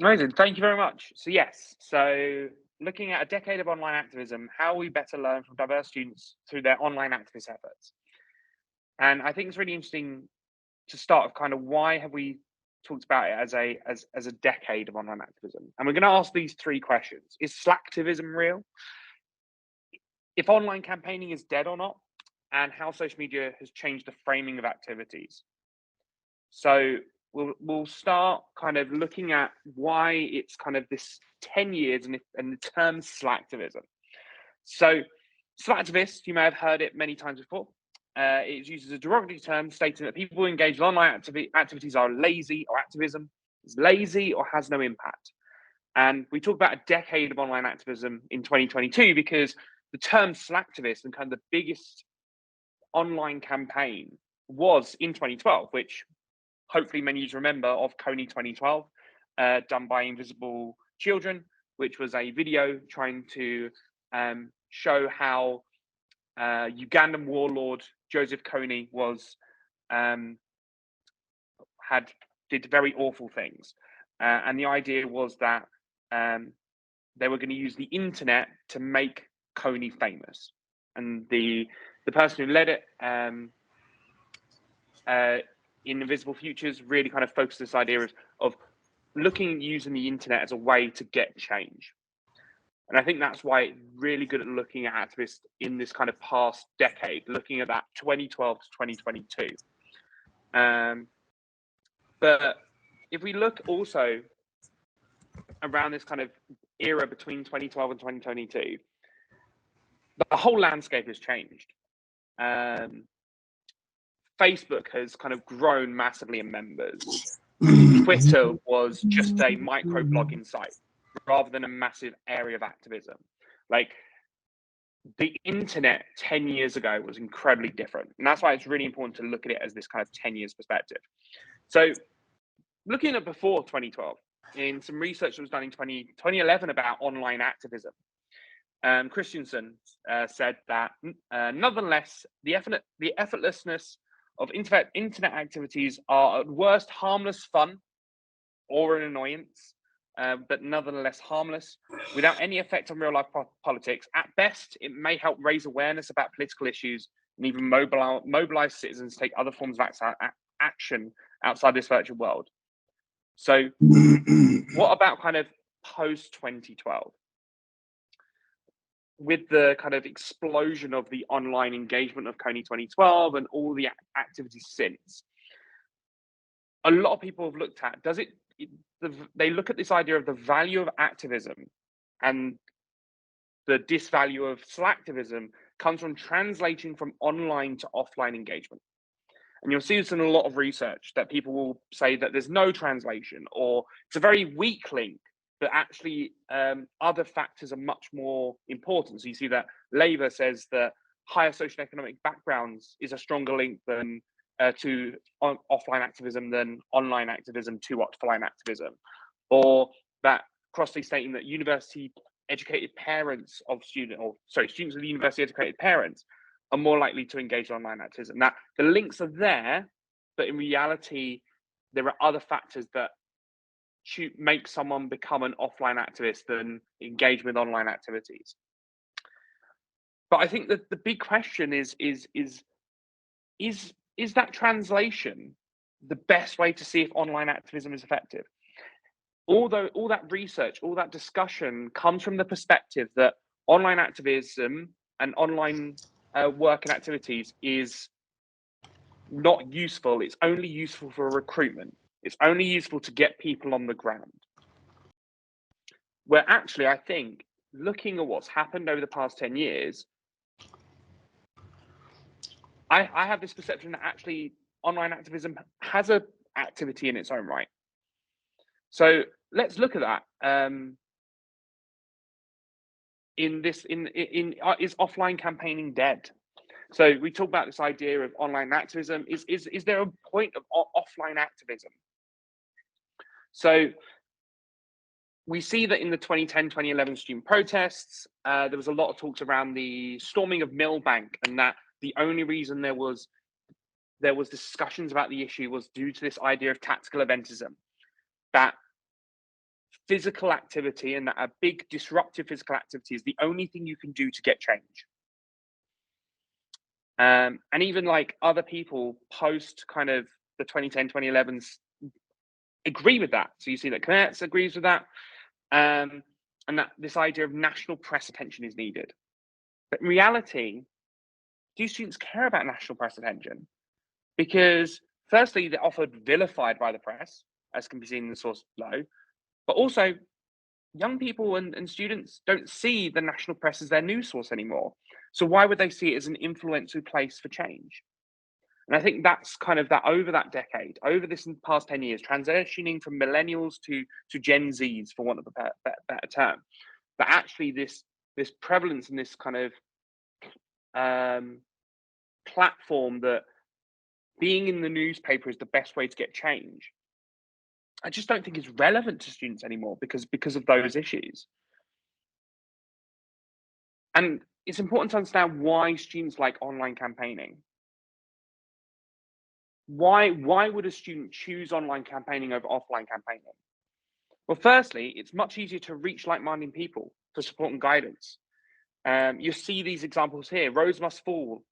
Amazing. Thank you very much. So yes, so looking at a decade of online activism, how we better learn from diverse students through their online activist efforts. And I think it's really interesting to start with kind of why have we talked about it as a decade of online activism? And we're going to ask these three questions. Is Slacktivism real? If online campaigning is dead or not, and how social media has changed the framing of activities. So we'll start kind of looking at why it's kind of this 10 years and the term Slacktivism. So Slacktivist, you may have heard it many times before. It's used as a derogatory term stating that people who engage in online activities are lazy, or activism is lazy or has no impact. And we talk about a decade of online activism in 2022 because the term Slacktivist and kind of the biggest online campaign was in 2012, which hopefully many of you remember of Kony 2012, done by Invisible Children, which was a video trying to show how Ugandan warlord Joseph Kony was did very awful things, and the idea was that they were going to use the internet to make Kony famous, and the person who led it in Invisible Futures really kind of focused this idea of looking at using the internet as a way to get change. And I think that's why it's really good at looking at activists in this kind of past decade, looking at that 2012 to 2022. But if we look also around this kind of era between 2012 and 2022, the whole landscape has changed. Facebook has kind of grown massively in members. Twitter was just a micro-blogging site rather than a massive area of activism. Like, the internet 10 years ago was incredibly different. And that's why it's really important to look at it as this kind of 10 years perspective. So looking at before 2012, in some research that was done in 2011 about online activism, Christensen said that nonetheless, the effortlessness of internet activities are at worst harmless fun or an annoyance, but nonetheless harmless, without any effect on real life politics. At best, it may help raise awareness about political issues and even mobilize citizens to take other forms of action outside this virtual world. So what about kind of post 2012? With the kind of explosion of the online engagement of Kony 2012 and all the activities since, a lot of people have looked at, they look at this idea of the value of activism and the disvalue of Slacktivism comes from translating from online to offline engagement. And you'll see this in a lot of research that people will say that there's no translation, or it's a very weak link, but actually other factors are much more important. So you see that Labour says that higher socioeconomic backgrounds is a stronger link than to offline activism than online activism to offline activism, or that Crossley stating that university-educated parents of students with university-educated parents are more likely to engage in online activism. That the links are there, but in reality, there are other factors that make someone become an offline activist than engage with online activities. But I think that the big question is that translation the best way to see if online activism is effective? Although all that research, all that discussion comes from the perspective that online activism and online work and activities is not useful. It's only useful for recruitment. It's only useful to get people on the ground. Where actually, I think, looking at what's happened over the past 10 years, I have this perception that actually online activism has an activity in its own right. So let's look at that. Is offline campaigning dead? So we talk about this idea of online activism. Is there a point of offline activism? So we see that in the 2010-2011 student protests, there was a lot of talks around the storming of Millbank, and that the only reason there was discussions about the issue was due to this idea of tactical eventism, that physical activity and that a big disruptive physical activity is the only thing you can do to get change. And even like other people post kind of the 2010, 2011s agree with that. So you see that Knetz agrees with that. And that this idea of national press attention is needed. But in reality, do students care about national press attention? Because firstly, they're often vilified by the press, as can be seen in the source below, but also young people and students don't see the national press as their news source anymore. So why would they see it as an influential place for change? And I think that's kind of that over that decade, over this past 10 years, transitioning from millennials to Gen Zs, for want of a better term, that actually this prevalence and this kind of platform that being in the newspaper is the best way to get change, I just don't think is relevant to students anymore because of those issues. And it's important to understand why students like online campaigning. Why would a student choose online campaigning over offline campaigning? Well, firstly, it's much easier to reach like-minded people for support and guidance. You see these examples here. Rose Must Fall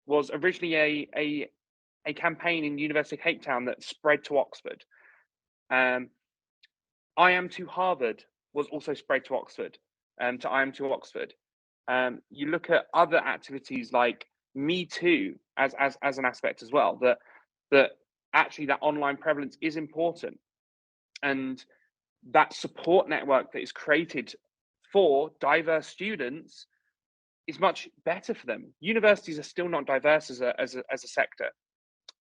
was originally a campaign in University of Cape Town that spread to Oxford. I Am to Harvard was also spread to Oxford, to I Am to Oxford. You look at other activities like Me Too as an aspect as well, that actually that online prevalence is important. And that support network that is created for diverse students is much better for them. Universities are still not diverse as a sector,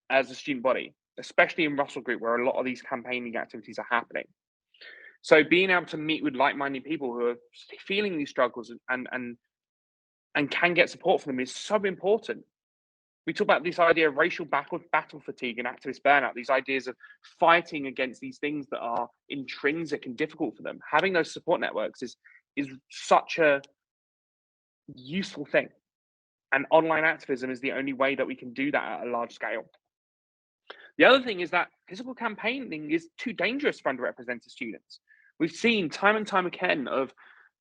as a student body, especially in Russell Group, where a lot of these campaigning activities are happening. So being able to meet with like-minded people who are feeling these struggles and can get support from them is so important. We talk about this idea of racial battle fatigue and activist burnout, these ideas of fighting against these things that are intrinsic and difficult for them. Having those support networks is such a useful thing. And online activism is the only way that we can do that at a large scale. The other thing is that physical campaigning is too dangerous for underrepresented students. We've seen time and time again of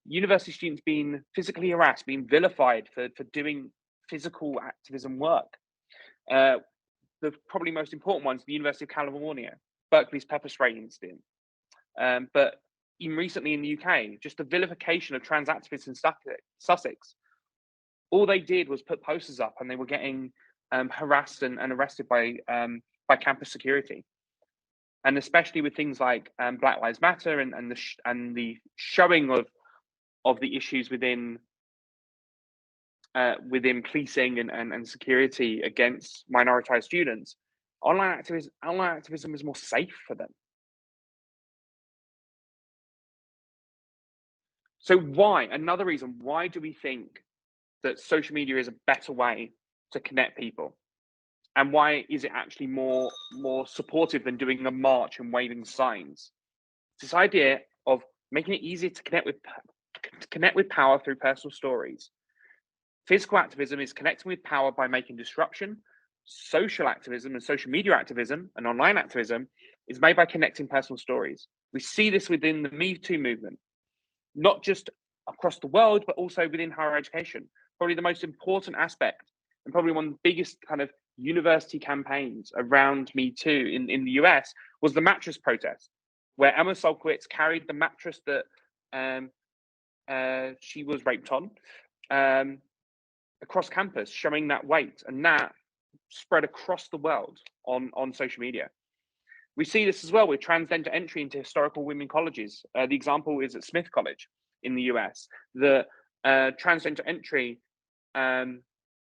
university students being physically harassed, being vilified for doing physical activism work. The probably most important ones, the University of California, Berkeley's pepper spray incident. But even recently in the UK, just the vilification of trans activists in Sussex. All they did was put posters up and they were getting harassed and arrested by campus security. And especially with things like Black Lives Matter and the showing of the issues within policing and security against minoritized students, online activism is more safe for them. So why? Another reason, why do we think that social media is a better way to connect people? And why is it actually more supportive than doing a march and waving signs? This idea of making it easier to connect with power through personal stories. Physical activism is connecting with power by making disruption. Social activism and social media activism and online activism is made by connecting personal stories. We see this within the Me Too movement, not just across the world, but also within higher education. Probably the most important aspect and probably one of the biggest kind of university campaigns around Me Too in the US was the mattress protest, where Emma Solkowitz carried the mattress that she was raped on across campus, showing that weight, and that spread across the world on social media. We see this as well with transgender entry into historical women colleges. The example is at Smith College in the US. The transgender entry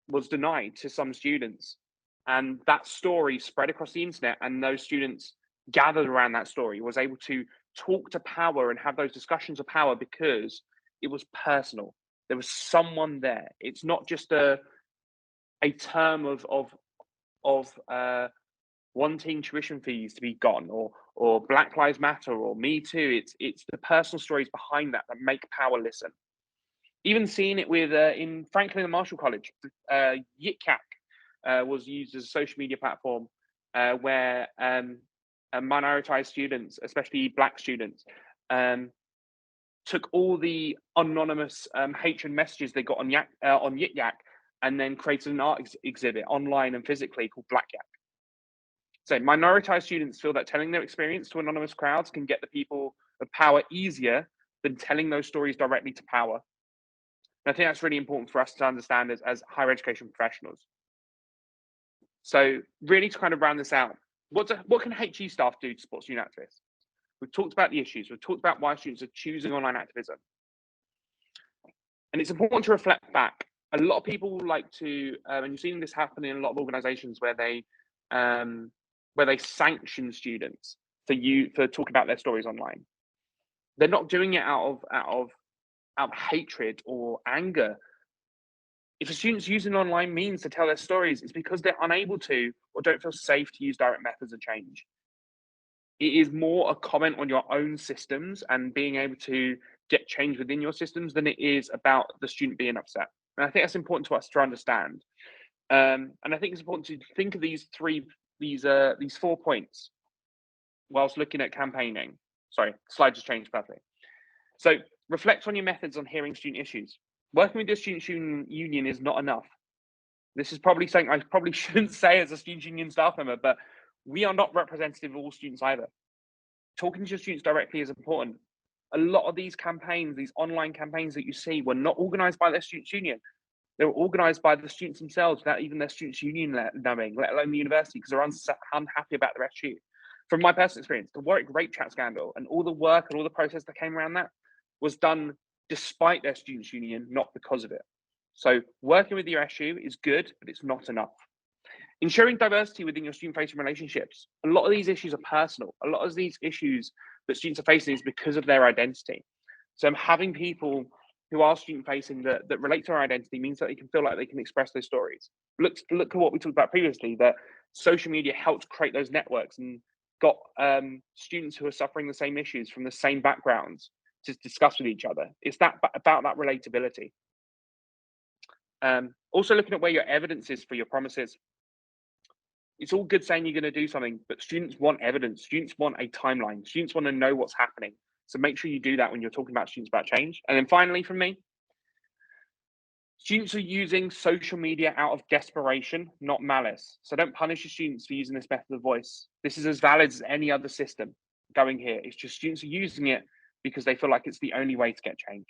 was denied to some students, and that story spread across the internet, and those students gathered around that story, was able to talk to power and have those discussions of power because it was personal. There was someone there. It's not just a term of wanting tuition fees to be gone, or Black Lives Matter, or Me Too. It's the personal stories behind that make power listen. Even seeing it with in Franklin and Marshall College, YitCak was used as a social media platform where minoritized students, especially Black students, took all the anonymous hatred messages they got on Yik Yak and then created an art exhibit online and physically called Black Yak. So minoritized students feel that telling their experience to anonymous crowds can get the people of power easier than telling those stories directly to power. And I think that's really important for us to understand as higher education professionals. So really to kind of round this out, what can HE staff do to support student activists? We've talked about the issues. We've talked about why students are choosing online activism. And it's important to reflect back. A lot of people like to, and you've seen this happen in a lot of organizations where they sanction students for talking about their stories online. They're not doing it out of hatred or anger. If a student's using online means to tell their stories, it's because they're unable to or don't feel safe to use direct methods of change. It is more a comment on your own systems and being able to get change within your systems than it is about the student being upset. And I think that's important to us to understand. And I think it's important to think of these 4 points whilst looking at campaigning. Sorry, slide just changed perfectly. So reflect on your methods on hearing student issues. Working with your student union is not enough. This is probably something I probably shouldn't say as a student union staff member, but we are not representative of all students either. Talking to your students directly is important. A lot of these campaigns, these online campaigns that you see, were not organised by their students' union. They were organised by the students themselves without even their students' union knowing, let alone the university, because they're unhappy about their SU. From my personal experience, the Warwick rape chat scandal and all the work and all the process that came around that was done despite their students' union, not because of it. So working with your SU is good, but it's not enough. Ensuring diversity within your student-facing relationships. A lot of these issues are personal. A lot of these issues that students are facing is because of their identity. So having people who are student-facing that relate to our identity means that they can feel like they can express those stories. Look at what we talked about previously, that social media helped create those networks and got students who are suffering the same issues from the same backgrounds to discuss with each other. It's about that relatability. Also looking at where your evidence is for your promises. It's all good saying you're going to do something, but students want evidence. Students want a timeline. Students want to know what's happening. So make sure you do that when you're talking about students about change. And then finally, from me, students are using social media out of desperation, not malice. So don't punish your students for using this method of voice. This is as valid as any other system going here. It's just students are using it because they feel like it's the only way to get change.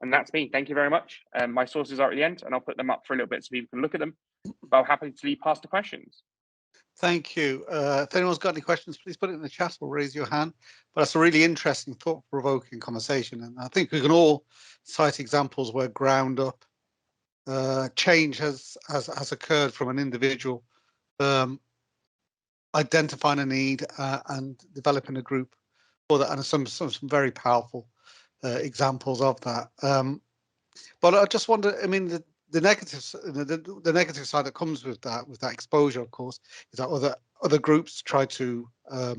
And that's me. Thank you very much. My sources are at the end, and I'll put them up for a little bit so people can look at them. But I'm happy to leave past the questions. Thank you. If anyone's got any questions, please put it in the chat or raise your hand. But that's a really interesting, thought-provoking conversation. And I think we can all cite examples where ground up change has occurred from an individual identifying a need and developing a group for that. And some very powerful examples of that. But I just wonder, I mean, the negatives, the negative side that comes with that exposure, of course, is that other groups try to try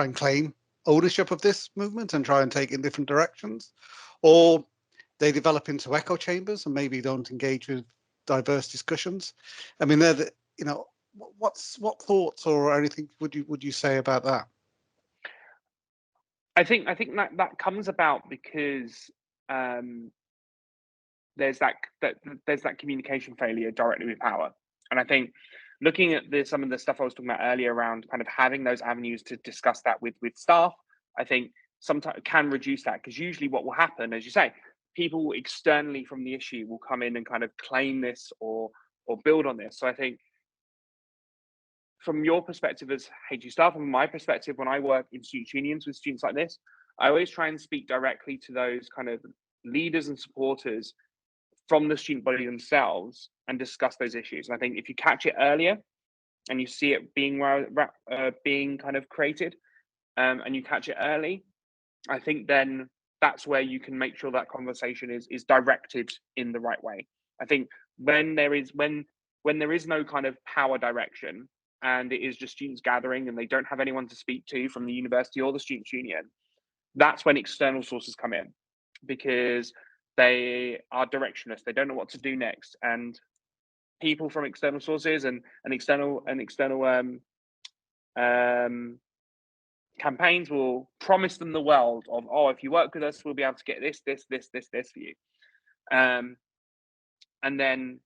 and claim ownership of this movement and try and take it in different directions, or they develop into echo chambers and maybe don't engage with diverse discussions. I mean, what thoughts or anything would you say about that? I think that comes about because there's that communication failure directly with power. And I think looking at some of the stuff I was talking about earlier around kind of having those avenues to discuss that with staff, I think sometimes can reduce that, because usually what will happen, as you say, people externally from the issue will come in and kind of claim this or build on this. So I think from your perspective as HG staff, and from my perspective when I work in student unions with students like this, I always try and speak directly to those kind of leaders and supporters from the student body themselves and discuss those issues. And I think if you catch it earlier and you see it being kind of created, and you catch it early, I think then that's where you can make sure that conversation is directed in the right way. I think when there is no kind of power direction and it is just students gathering and they don't have anyone to speak to from the university or the students union, that's when external sources come in, because they are directionless. They don't know what to do next, and people from external sources and external campaigns will promise them the world of, oh, if you work with us, we'll be able to get this for you. And then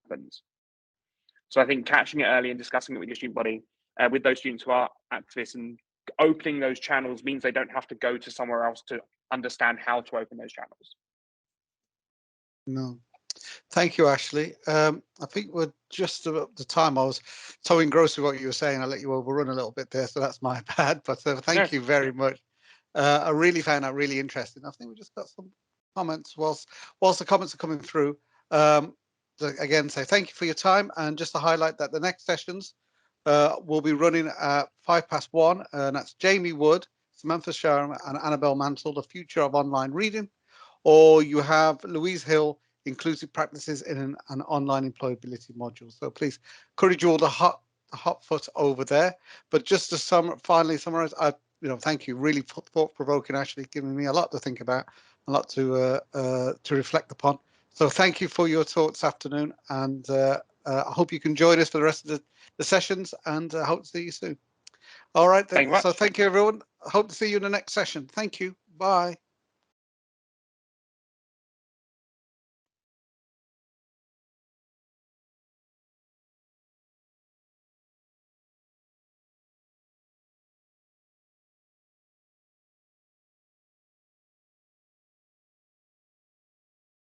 happens. So I think catching it early and discussing it with your student body, with those students who are activists, and opening those channels means they don't have to go to somewhere else to understand how to open those channels. No. Thank you, Ashley. I think we're just about the time. I was so engrossed with what you were saying, I let you overrun a little bit there, so that's my bad. But thank you very much. I really found that really interesting. I think we just got some comments whilst the comments are coming through. Again, say thank you for your time, and just to highlight that the next sessions will be running at 1:05, and that's Jamie Wood, Samantha Sharon, and Annabelle Mansell, the future of online reading. Or you have Louise Hill, inclusive practices in an online employability module. So please encourage you all the hot foot over there. But just to finally summarize, thank you. Really thought-provoking, actually, giving me a lot to think about, a lot to reflect upon. So thank you for your talk this afternoon, and I hope you can join us for the rest of the sessions, and I hope to see you soon. All right, then. So thank you, everyone. I hope to see you in the next session. Thank you. Bye.